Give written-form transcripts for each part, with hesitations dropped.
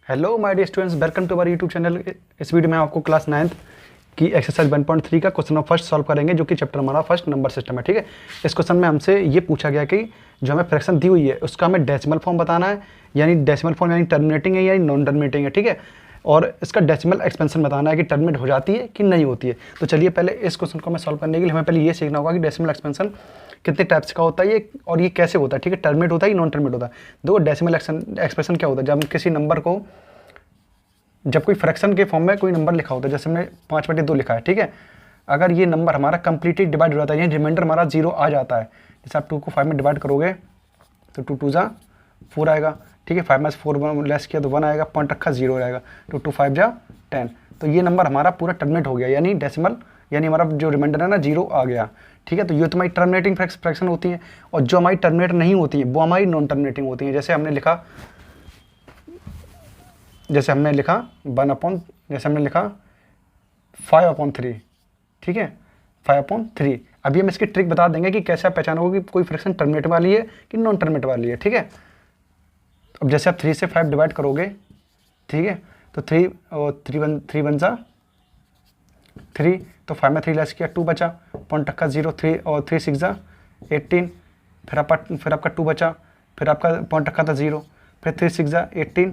Hello my dear students, welcome to our YouTube channel. इस video में आपको class 9th की एक्सरसाइज 1.3 का क्वेश्चन नंबर फर्स्ट सॉल्व करेंगे, जो कि चैप्टर हमारा फर्स्ट नंबर सिस्टम है। ठीक है, इस क्वेश्चन में हमसे ये पूछा गया कि जो हमें फ्रैक्शन दी हुई है उसका हमें डेसिमल फॉर्म बताना है, यानी डेसिमल फॉर्म यानी टर्मिनेटिंग है या नॉन टर्मिनेटिंग है। ठीक है, और इसका डेसिमल एक्सपेंशन बताना है कि टर्मिनेट हो जाती है कि नहीं होती है। तो चलिए पहले इस क्वेश्चन को हमें सॉल्व करने के लिए हमें पहले ये सीखना होगा कि डेसिमल एक्सपेंशन कितने टाइप्स का होता है ये, और ये कैसे होता है। ठीक है, टर्मिनेट होता है कि नॉन टर्मिनेट होता है। देखो डेसिमल एक्सप्रेशन क्या होता है, जब हम किसी नंबर को, जब कोई फ्रैक्शन के फॉर्म में कोई नंबर लिखा होता है, जैसे हमने 5/2 लिखा है। ठीक है, अगर ये नंबर हमारा कंप्लीटली डिवाइड हो जाता है, यानी रिमाइंडर हमारा 0 आ जाता है। जैसे आप 2 को 5 में डिवाइड करोगे तो 2 2 जा 4 आएगा। ठीक है, 5 में से 4 लेस किया तो 1 आएगा, पॉइंट रखा 0 रहेगा, तो 2 5 जा 10। तो ये नंबर हमारा पूरा टर्मिनेट हो गया, यानी डेसिमल यानी हमारा जो रिमाइंडर है ना 0 आ गया। ठीक है, तो ये तो हमारी टर्मिनेटिंग फ्रैक्शन होती है, और जो हमारी टर्मिनेट नहीं होती है वो हमारी नॉन टर्मिनेटिंग होती है। जैसे हमने लिखा 5/3। ठीक है, 5/3। अभी हम इसकी ट्रिक बता देंगे कि कैसे आप पहचानोगे कि कोई फ्रैक्शन टर्मिनेट वाली है कि नॉन टर्मिनेट वाली है। ठीक है, अब जैसे आप 3 से 5 डिवाइड करोगे, ठीक है, तो 3 और 3 1 जा 3, तो 5 में 3 लेस किया 2 बचा, पॉइंट रखा 0, 3 और 3 6 जा 18, फिर आपका 2 बचा, फिर आपका पॉइंट रखा था 0, फिर 3 6 जा 18।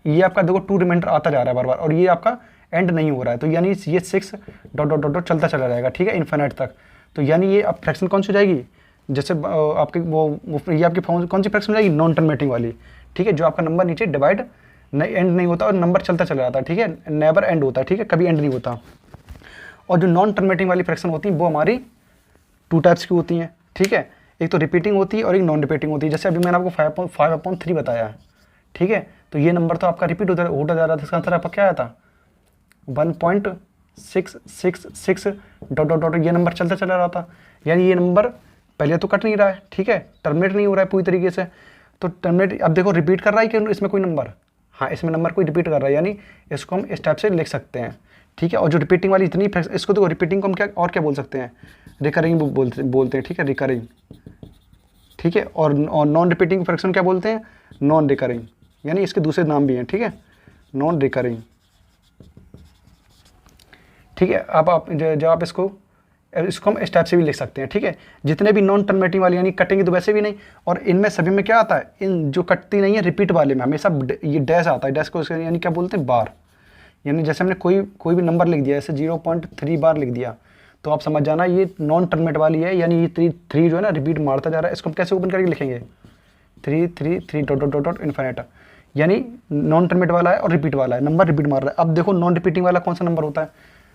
ये आपका देखो 2 रिमाइंडर आता जा रहा है बार बार, और ये आपका एंड नहीं हो रहा है, तो यानी ये 6 डॉट डॉट डॉट डॉट चलता चला जाएगा। ठीक है, इन्फिनिट तक। तो यानी ये अब फ्रैक्शन कौन सी हो जाएगी, जैसे आपकी ये आपकी कौन सी फ्रैक्शन हो जाएगी, नॉन टर्मिनेटिंग वाली। ठीक है, जो आपका नंबर नीचे डिवाइड नहीं, एंड नहीं होता और नंबर चलता चला जाता है। ठीक है, नेवर एंड होता है। ठीक है, कभी एंड नहीं होता। और जो नॉन टर्मिनेटिंग वाली फ्रैक्शन होती है वो हमारी 2 टाइप्स की होती हैं। ठीक है, एक तो रिपीटिंग होती है और एक नॉन रिपीटिंग होती है। जैसे अभी मैंने आपको 5/3 बताया है। ठीक है, तो ये नंबर तो आपका रिपीट होता जा रहा था, इसका आंसर आपका क्या आया था 1.666 डॉट डॉट डॉट, ये नंबर चलता चला रहा था, यानी ये नंबर पहले तो कट नहीं रहा है। ठीक है, टर्मिनेट नहीं हो रहा है पूरी तरीके से, तो टर्मिनेट अब देखो रिपीट कर रहा है कि इसमें कोई नंबर, हाँ इसमें नंबर कोई रिपीट कर रहा है, यानी इसको हम इस टाइप से लिख सकते हैं। ठीक है, और जो रिपीटिंग वाली इतनी इसको देखो, रिपीटिंग को हम क्या बोल सकते हैं, रिकरिंग बोलते हैं। ठीक है, रिकरिंग। ठीक है, और नॉन रिपीटिंग फ्रैक्शन क्या बोलते हैं, नॉन रिकरिंग, यानी इसके दूसरे नाम भी हैं। ठीक है, नॉन रिकरिंग। ठीक है, अब आप जब आप इसको हम इस टाइप से भी लिख सकते हैं। ठीक है, जितने भी नॉन टर्मिनेटिंग वाली यानी कटेंगे तो वैसे भी नहीं, और इनमें सभी में क्या आता है, इन जो कटती नहीं है रिपीट वाले में हमेशा ये डैश आता है। डैश को यानी क्या बोलते हैं, बार। यानी जैसे हमने कोई भी नंबर लिख दिया, जैसे 0.3 बार लिख दिया, तो आप समझ जाना ये नॉन टर्मिनेट वाली है, यानी ये 3 जो है ना रिपीट मारता जा रहा है। इसको हम कैसे ओपन करके लिखेंगे, 3 3 3 डॉट डॉट डॉट इन्फिनिट, यानी नॉन टर्मिनेट वाला है और रिपीट वाला है, नंबर रिपीट मार रहा है। अब देखो नॉन रिपीटिंग वाला कौन सा नंबर होता है,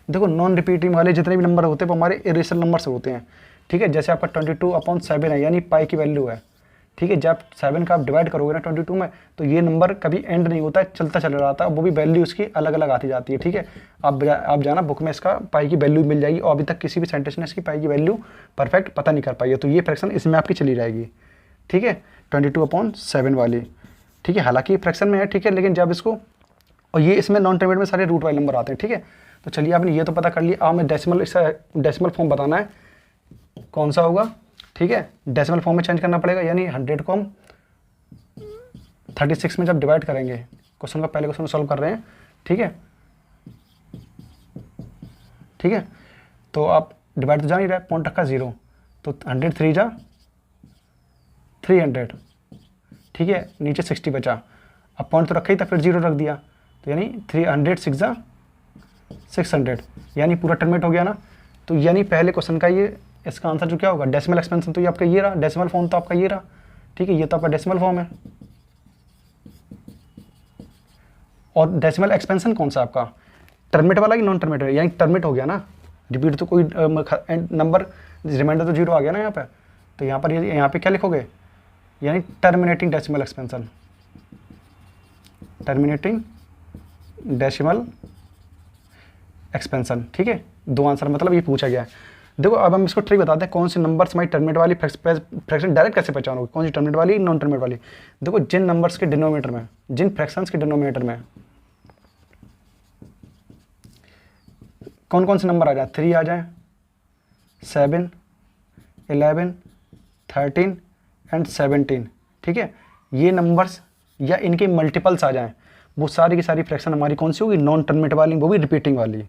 देखो नॉन रिपीटिंग वाले जितने भी नंबर होते हैं वो हमारे इरेशनल नंबर से होते हैं। ठीक है, जैसे आपका 22/7 है, यानी पाई की वैल्यू है। ठीक है, जब 7 का आप डिवाइड करोगे ना 22 में, तो ये नंबर कभी एंड नहीं होता है, चलता चला रहा है, वो भी वैल्यू उसकी अलग अलग आती जाती है। ठीक है, आप जाना बुक में इसका पाई की वैल्यू मिल जाएगी, और अभी तक किसी भी सेंटेंस ने इसकी पाई की वैल्यू परफेक्ट पता नहीं कर पाई है, तो ये फ्रैक्शन इसमें आपकी चली रहेगी। ठीक है, 22/7 वाली। ठीक है, हालांकि फ्रैक्शन में है। ठीक है, लेकिन जब इसको, और ये इसमें नॉन टर्मिनेट में सारे रूट वाले नंबर आते हैं। ठीक है, तो चलिए आपने ये तो पता कर लिया, हमें डेसिमल फॉर्म बताना है कौन सा होगा। ठीक है, डेसिमल फॉर्म में चेंज करना पड़ेगा, यानी 100 को हम 36 में जब डिवाइड करेंगे, क्वेश्चन का पहले क्वेश्चन सॉल्व कर रहे हैं। ठीक है, ठीक है, तो आप डिवाइड तो जा नहीं रहे, पॉइंट रखा 0, तो 100 3 जा 300। ठीक है, नीचे 60 बचा, अब पॉइंट तो रखा ही था, फिर 0 रख दिया, तो यानी 300 6 जा 600, यानी पूरा टर्मिनेट हो गया ना। तो यानी पहले क्वेश्चन का ये, इसका आंसर जो क्या होगा, डेसिमल एक्सपेंशन तो ये आपका ये रहा, डेसिमल फॉर्म तो आपका ये रहा। ठीक है, ये तो आपका डेसिमल फॉर्म है, और डेसिमल एक्सपेंशन कौन सा आपका, टर्मिनेट वाला कि नॉन टर्मिनेट, यानी टर्मिनेट हो गया ना, रिपीट तो कोई नंबर रिमाइंडर तो 0 आ गया ना यहाँ पे, तो यहाँ पर यहाँ पे क्या लिखोगे, यानी terminating decimal expansion, terminating decimal expansion. ठीक है, 2 आंसर मतलब ये पूछा गया है। देखो अब हम इसको ट्रिक बताते हैं, कौन से नंबर्स हमारी टर्मिनेट वाली फ्रैक्शन डायरेक्ट कैसे पहचानोगे, कौन सी टर्मिनेट वाली नॉन टर्मिनेट वाली। देखो जिन नंबर्स के डिनोमिनेटर में, जिन फ्रैक्शंस के डिनोमिनेटर में कौन कौन से नंबर आ जाए, 3 आ जाए, 7 11 13 एंड 17। ठीक है, ये नंबर्स या इनके मल्टीपल्स आ जाएं, वो सारी की सारी फ्रैक्शन हमारी कौन सी होगी, नॉन टर्मिनेट वाली, वो भी रिपीटिंग वाली।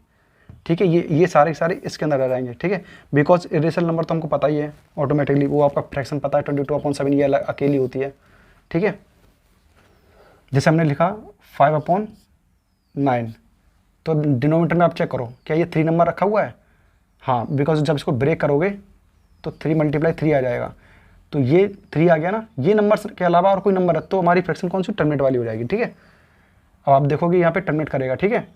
ठीक है, ये सारे के सारे इसके अंदर आ जाएंगे। ठीक है, बिकॉज इरेशनल नंबर तो हमको पता ही है ऑटोमेटिकली, वो आपका फ्रैक्शन पता है 22/7 ये अकेली होती है। ठीक है, जैसे हमने लिखा 5/9, तो डिनोमिनेटर में आप चेक करो क्या ये 3 नंबर रखा हुआ है, हाँ, बिकॉज जब इसको ब्रेक करोगे तो 3 × 3 आ जाएगा, तो ये 3 आ गया ना, ये नंबर के अलावा और कोई नंबर है तो हमारी फ्रैक्शन कौन सी, टर्मिनेट वाली हो जाएगी। ठीक है, अब आप देखोगे यहाँ पे टर्मिनेट करेगा। ठीक है,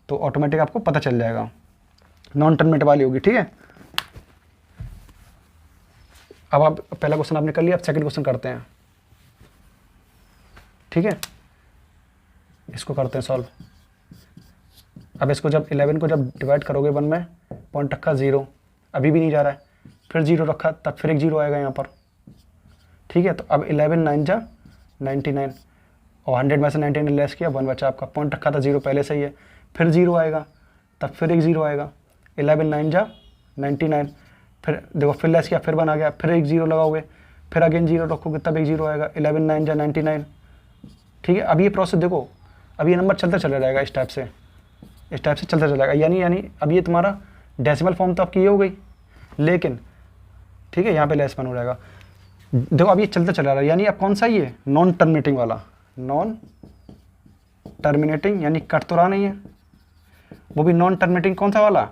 तो ऑटोमेटिक आपको पता चल जाएगा नॉन टर्मिनेट वाली होगी। ठीक है, अब आप पहला क्वेश्चन आपने कर लिया, अब सेकंड क्वेश्चन करते हैं। ठीक है, इसको करते हैं सॉल्व। अब इसको जब 11 को जब डिवाइड करोगे 1 में, पॉइंट रखा 0, अभी भी नहीं जा रहा है, फिर 0 रखा, तब फिर एक 0 आएगा यहाँ पर। ठीक है, तो अब 11 9 जा 99, और 100 में से 99 लेस किया, 1 बचा आपका, पॉइंट रखा था 0 पहले से ही है, फिर 0 आएगा, तब फिर एक 0 आएगा, 11 9 जा 99, फिर देखो फिर लेस किया, फिर 1 आ गया, फिर एक 0 लगाओगे, फिर अगेन 0 रखोगे, तब एक 0 आएगा, 11 9 जा 99। ठीक है, अब ये प्रोसेस देखो, अब ये नंबर चलता चला जाएगा इस टाइप से चलता चला जाएगा, यानी अब ये तुम्हारा डेसिमल फॉर्म तो आपकी ये हो गई, लेकिन ठीक है यहाँ पे लेस 1 हो जाएगा। देखो अब ये चलता चला रहा है, यानी अब कौन सा ये नॉन टर्मिनेटिंग वाला, नॉन टर्मिनेटिंग यानी कट तो रहा नहीं है, वो भी नॉन टर्मिनेटिंग कौन सा वाला,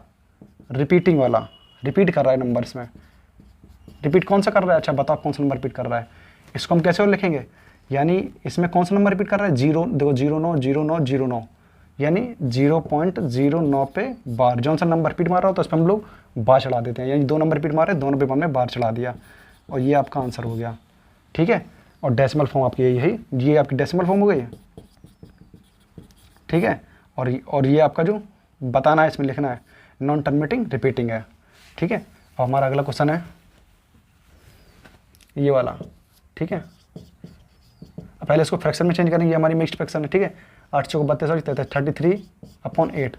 रिपीटिंग वाला, रिपीट कर रहा है नंबर्स में। रिपीट कौन सा कर रहा है, अच्छा बताओ कौन सा नंबर रिपीट कर रहा है, इसको हम कैसे और लिखेंगे, यानी इसमें कौन सा नंबर रिपीट कर रहा है, 0, देखो 09 09 09, यानी 0.09 पे बार, जौन सा नंबर रिपीट मार रहा हो तो उस पर हम लोग बार चढ़ा देते हैं, यानी 2 नंबर रिपीट मारे, दोनों पे हमने बार चढ़ा दिया, और ये आपका आंसर हो गया। ठीक है, और डेसिमल फॉर्म आपकी यही है, ये आपकी डेसिमल फॉर्म हो गई है। ठीक है, और ये आपका जो बताना है इसमें लिखना है नॉन टर्मिनेटिंग रिपीटिंग है। ठीक है, और हमारा अगला क्वेश्चन है ये वाला। ठीक है, पहले इसको फ्रैक्शन में चेंज करेंगे, ये हमारी मिक्स्ड फ्रैक्शन है। ठीक है, 8 चौक 32 33/8,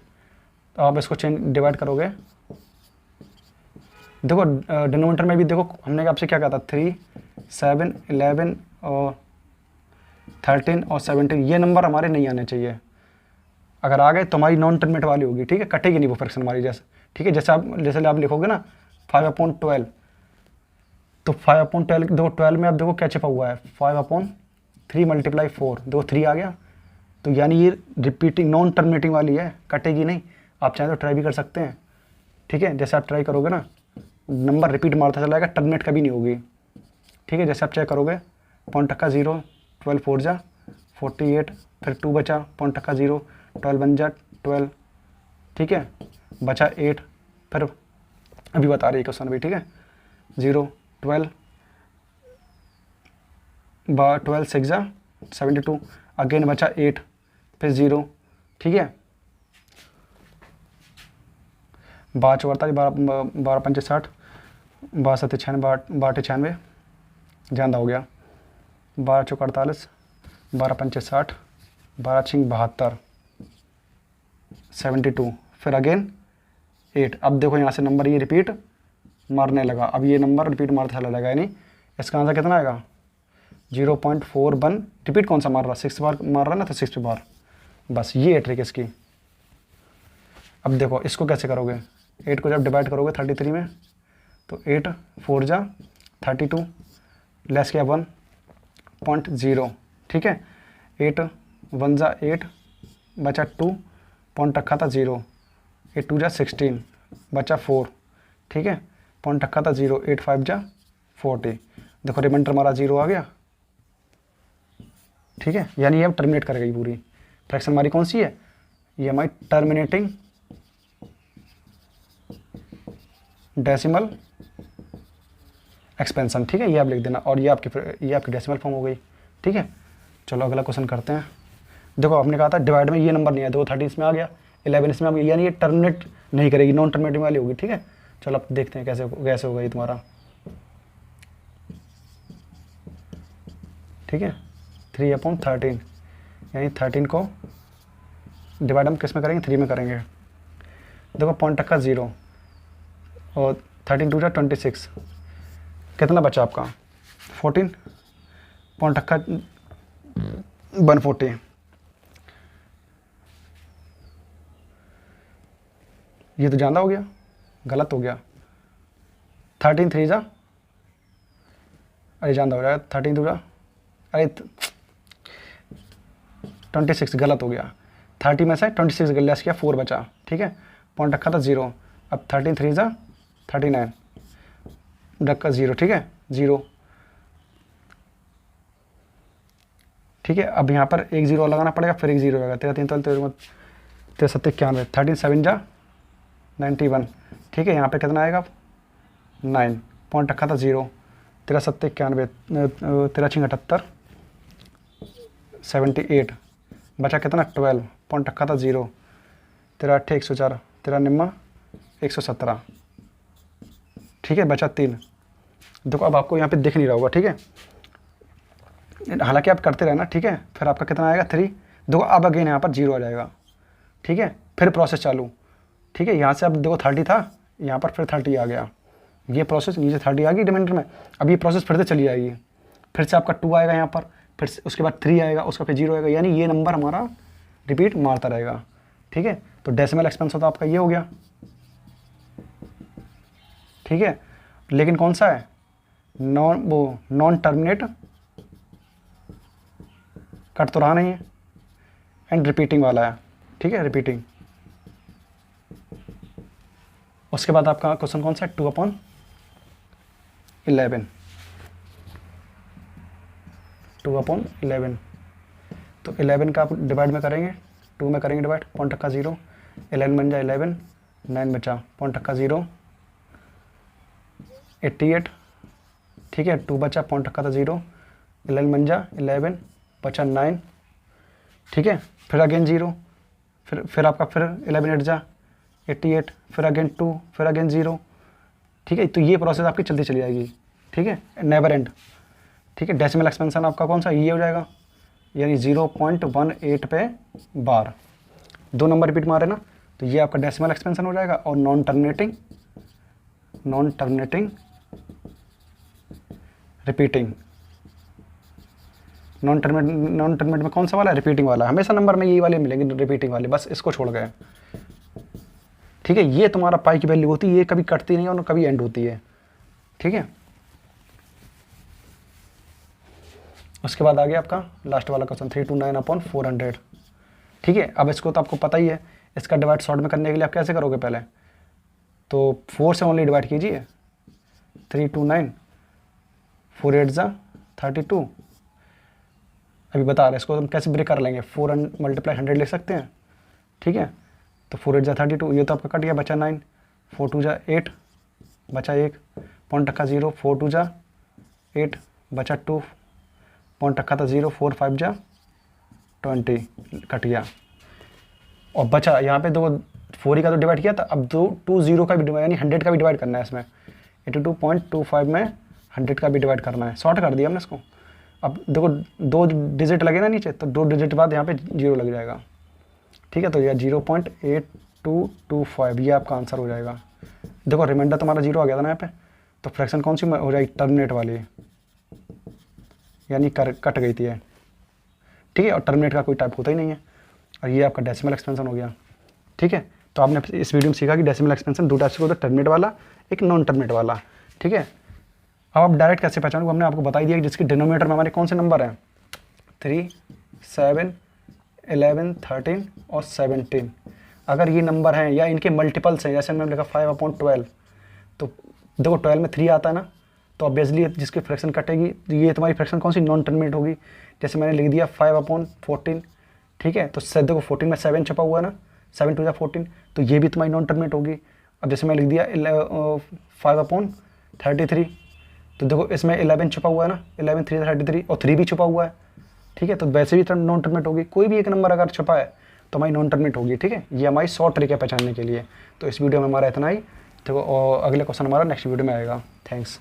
तो आप इसको चेंज डिवाइड करोगे, देखो डिनोमिनेटर में भी देखो हमने आपसे क्या कहा था, 3 7 11 और 13 और 17, ये नंबर हमारे नहीं आने चाहिए, अगर आ गए तो हमारी नॉन टर्मिनेट वाली होगी। ठीक है, कटेगी नहीं वो फ्रैक्शन हमारी जैसे। ठीक है, जैसे आप लिखोगे ना 5/12, तो 5/12 देखो 12 में आप देखो क्या छिपा हुआ है, 5/3 × 4, देखो 3 आ गया, तो यानी ये रिपीटिंग नॉन टर्मिनेटिंग वाली है, कटेगी नहीं। आप चाहें तो ट्राई भी कर सकते हैं। ठीक है, जैसे आप ट्राई करोगे ना नंबर रिपीट मारता चला जाएगा, टर्मिनेट कभी नहीं होगी। ठीक है, जैसे आप चेक करोगे, पॉइंट टक्का 0, 12 4 जा 48, फिर 2 बचा, पॉइंट टक्का 0, 12 1 जा 12, ठीक है, बचा 8, फिर अभी बता रही है क्वेश्चन भी। ठीक है, 0 12 12 6 जा 72, अगेन बचा 8, फिर 0। ठीक है, 12 4 12 5 60, 12 7 96, 12 98, ज़्यादा हो गया, 12 4 48, 12 5 60, 12 6 72, 72, फिर अगेन 8। अब देखो यहाँ से नंबर ये रिपीट मारने लगा, अब ये नंबर रिपीट मारता चला लगा, यानी इसका आंसर कितना आएगा 0.41। रिपीट कौन सा मार रहा, 6 बार मार रहा है ना, तो 6 बार, बस ये ट्रिक इसकी। अब देखो इसको कैसे करोगे, 8 को जब डिवाइड करोगे 33 में, तो 8 4 जा 32, लेस किया 1.0। ठीक है, 8 1 जा 8, बचा 2, पॉइंट रखा था 0, 8 2 जा 16, बचा 4। ठीक है, पॉइंट रखा था 0, 8 5 जा 40, देखो रिमाइंडर हमारा 0 आ गया। ठीक है, यानी ये अब टर्मिनेट कर गई पूरी फ्रैक्शन हमारी कौन सी है, ये हमारी टर्मिनेटिंग डेसिमल एक्सपेंशन। ठीक है, ये आप लिख देना, और ये आपकी डेसिमल फॉर्म हो गई। ठीक है, चलो अगला क्वेश्चन करते हैं। देखो आपने कहा था डिवाइड में ये नंबर नहीं है, देखो 30 इसमें आ गया, 11 इसमें आ गया, यानी ये टर्मिनेट नहीं करेगी, नॉन टर्मिनेटिंग वाली होगी। ठीक है, चलो अब देखते हैं कैसे होगा ये तुम्हारा। ठीक है, 3/13, यानी 13 को डिवाइड हम किस में करेंगे, 3 में करेंगे। देखो पॉइंट टक्का 0, और 13 2 जा 26, कितना बचा आपका 14, पॉइंट टक्का 140, ये तो ज़्यादा हो गया, गलत हो गया। 13 3 जा, अरे ज़्यादा हो जाएगा। 13 2 जा, अरे 26, गलत हो गया। 30 में से 26 लेस किया, 4 बचा, ठीक है। पॉइंट रखा था 0। अब 13 3 जा 39 रखा 0, ठीक है, 0, ठीक है। अब यहाँ पर एक 0 लगाना पड़ेगा, फिर एक 0 होगा। 13 3 13 7 91, 13 7 जा 91, ठीक है। यहाँ पे कितना आएगा 9, पॉइंट रखा था 0। 13 7 91, 13 6 78, 78 बचा कितना 12, पॉइंट रखा था 0। 13 8 104, 13 निम्मा 117, ठीक है, बचा 3। देखो अब आपको यहाँ पे दिख नहीं रहा होगा, ठीक है, हालांकि आप करते रहना, ठीक है। फिर आपका कितना आएगा 3। देखो अब अगेन यहाँ पर 0 आ जाएगा, ठीक है। फिर प्रोसेस चालू, ठीक है। यहाँ से अब देखो 30 था, यहाँ पर फिर 30 आ गया, ये प्रोसेस नीचे 30 आ गई रिमाइंडर में। अब ये प्रोसेस फिर से चली जाएगी, फिर से आपका 2 आएगा यहाँ पर, फिर उसके बाद 3 आएगा, उसका फिर 0 आएगा, यानी ये नंबर हमारा रिपीट मारता रहेगा, ठीक है। तो डेसिमल एक्सपेंशन तो आपका ये हो गया, ठीक है। लेकिन कौन सा है, नॉन टर्मिनेट कट तो रहा नहीं है, एंड रिपीटिंग वाला है, ठीक है, रिपीटिंग। उसके बाद आपका क्वेश्चन कौन सा है, 2/11, तो 11 का आप डिवाइड में करेंगे, 2 में करेंगे डिवाइड, पॉइंट रखा 0, 11 बन जाए 11, 9 बचा, पॉइंट रखा 0, 88, ठीक है। 2 बचा, पॉइंट रखा था 0, 11 बन जा 11, बचा 9, ठीक है। फिर अगेन 0, फिर आपका फिर 11 8 जा 88, फिर अगेन 2, फिर अगेन 0, ठीक है। तो ये प्रोसेस आपकी चलती चली जाएगी, ठीक है, नेवर एंड, ठीक है। डेसिमल एक्सपेंशन आपका कौन सा, ये हो जाएगा, यानी 0.18 पे बार, 2 नंबर रिपीट मारे ना, तो ये आपका डेसिमल एक्सपेंशन हो जाएगा। और non terminating repeating, non terminate में कौन सा वाला है, रिपीटिंग वाला। हमेशा नंबर में यही वाले मिलेंगे, रिपीटिंग वाले, बस इसको छोड़ गए, ठीक है। ये तुम्हारा पाई की वैल्यू होती है, ये कभी कटती नहीं और कभी एंड होती है, ठीक है। उसके बाद आ गया आपका लास्ट वाला क्वेश्चन, 329/400, ठीक है। अब इसको तो आपको पता ही है, इसका डिवाइड शॉर्ट में करने के लिए आप कैसे करोगे, पहले तो 4 से ओनली डिवाइड कीजिए, 329, 4 8 जा 32, अभी बता रहे, इसको हम कैसे ब्रेक कर लेंगे, 4 × 100 लिख सकते हैं, ठीक है। तो 4 8 जा 32, ये तो आपका कट गया, बचा 9, 4 2 जा 8, बचा 1, पॉइंट रखा 0, 4 2 जा 8, बचा 2, पॉइंट रखा था 0, 4 5 जा 20, कट गया। और बचा यहाँ पे 4 का तो डिवाइड किया था, अब 2 0 का भी डिवाइड, यानी 100 का भी डिवाइड करना है इसमें, 82.25 में 100 का भी डिवाइड करना है, शॉर्ट कर दिया हमने इसको। अब देखो 2 डिजिट लगे ना नीचे, तो 2 डिजिट बाद यहाँ पे 0 लग जाएगा, ठीक है। तो यह 0.8225 ये आपका आंसर हो जाएगा। देखो रिमाइंडर तुम्हारा 0 आ गया था ना यहाँ पे, तो फ्रैक्शन कौन सी हो जाएगी, टर्मिनेट वाली, यानी कट गई थी, ठीक है। और टर्मिनेट का कोई टाइप होता ही नहीं है। और ये आपका डेसिमल एक्सपेंशन हो गया, ठीक है। तो आपने इस वीडियो में सीखा कि डेसिमल एक्सपेंशन 2 टाइप से होता है, टर्मिनेट वाला, एक नॉन टर्मिनेट वाला, ठीक है। अब आप डायरेक्ट कैसे पहचानोगे, हमने आपको बता दिया कि जिसकी डिनोमिनेटर में हमारे कौन से नंबर हैं, 3 7 11 13 और 17। अगर ये नंबर हैं या इनके मल्टीपल्स हैं, जैसे मैंने लिखा 5/12, तो देखो 12 में 3 आता है ना, तो ऑब्वियसली जिसकी फ्रैक्शन कटेगी, ये तुम्हारी फ्रैक्शन कौन सी, नॉन टर्मिनेट होगी। जैसे मैंने लिख दिया 5/14, ठीक है। तो देखो 14 में 7 छपा हुआ है ना, 7 2 14, तो ये भी तुम्हारी नॉन टर्मिनेट होगी। अब जैसे मैं लिख दिया 5/33, तो देखो इसमें 11 छुपा हुआ है ना, 11 3 33 और 3 भी छुपा हुआ है, ठीक है। तो वैसे भी नॉन टर्मिनेट होगी, कोई भी एक नंबर अगर छुपा है तो हमारी नॉन टर्मिनेट होगी, ठीक है। ये हमारी शॉर्ट ट्रिक है पहचानने के लिए। तो इस वीडियो में हमारा इतना ही, देखो और अगले क्वेश्चन हमारा नेक्स्ट वीडियो में आएगा। थैंक्स।